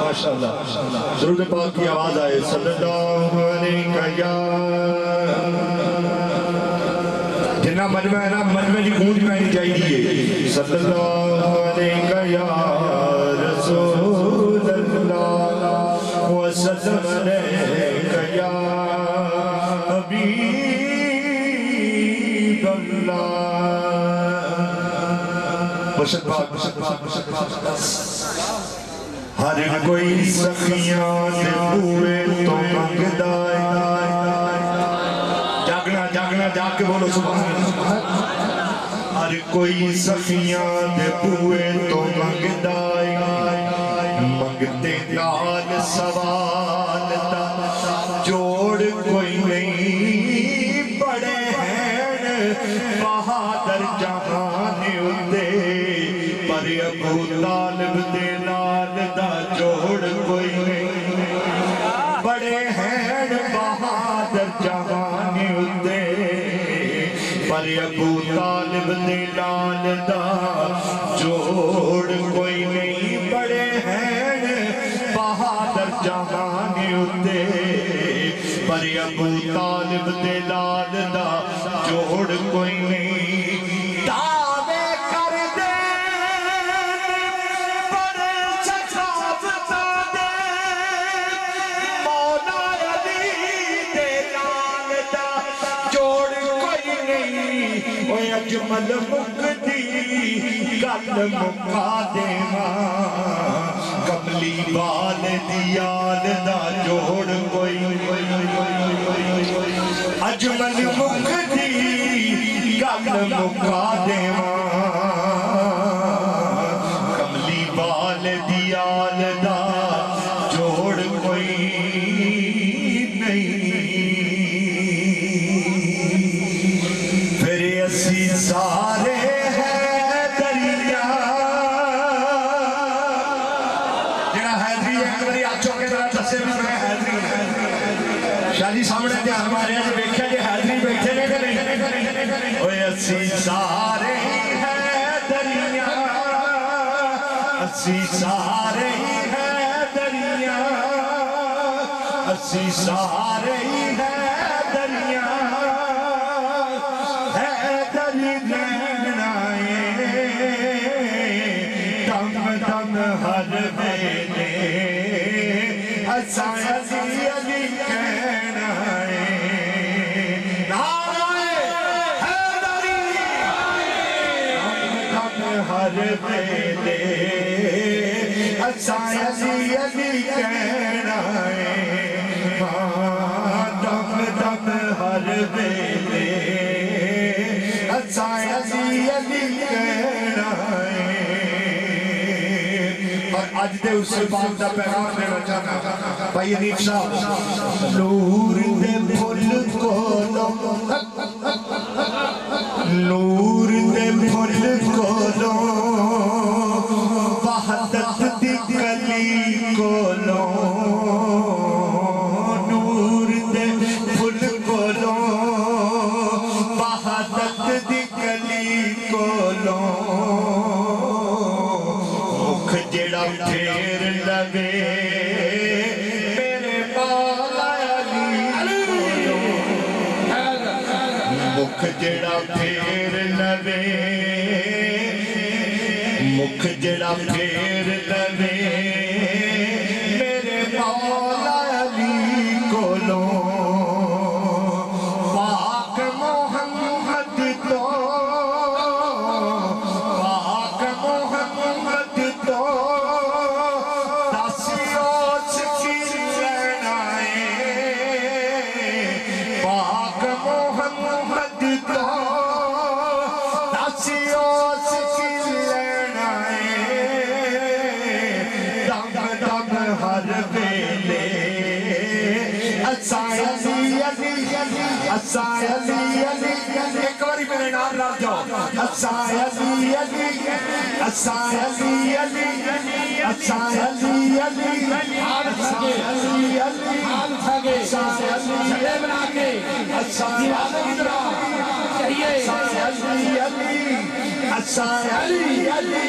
ماشاءاللہ درود پاک کی آواز آئے صلی اللہ علیہ جنہ مجمع ہے نا مجمع کی گونج میں نہیں چاہیے صلی اللہ علیہ یا رسول اللہ وسلم علیہ یا حبیب اللہ بشت پاک ہر کوئی سخیان ہوئے تو منگدہ جاگنا جاگنا جاگ کے بولو سبحان ہر کوئی سخیان ہوئے تو منگدہ منگتے نال سوال دا جوڑ کوئی نہیں بڑے ہیں بہادر جہان اندے پر ابو طالب دے نال دا جوڑ کوئی نہیں بڑے ہیں بہادر جہان اندے پر ابو طالب دے نال دا جوڑ کوئی نہیں بڑے ہیں بہادر جہان اندے پر ابو طالب دے نال دا جوڑ کوئی نہیں اجمل مقدی گل مکا دیواں کملی بال دیال دا جوڑ کوئی اجمل مقدی گل مکا دیواں کملی بال دیال دا جوڑ کوئی نہیں سارے ہیں دریا جنہا حیدری ایک بری آچوں کے طرح دسے بھی میں حیدری شاہ جی سامنے دھیان مارے ہیں جو بیکھے جی حیدری بیٹھے لے کہ نہیں اوہ اسی سارے ہیں دریا اسی سارے ہیں دریا اسی سارے ہیں دریا ہر بیلے حسین علی کہنا ہے نعرہ حیدری ہم ہر بیلے حسین علی کہنا ہے دم دم ہر بیلے حسین علی کہنا ہے آج دے اس سے باپ دا پیغام دینا چاہنا بھائی حنیف صاحب نور دے پھول کولو نور دے پھول کولو وحدت دی گلی کولو نور دے پھول کولو وحدت دی گلی کولو جڑا پھیر لگے میرے مولا علی مکھ جڑا پھیر لگے مکھ جڑا پھیر لگے میرے مولا علی کولو پاک محمد تو پاک محمد تو ایک باری میرے نام رات جاؤ علی علی علی علی علی علی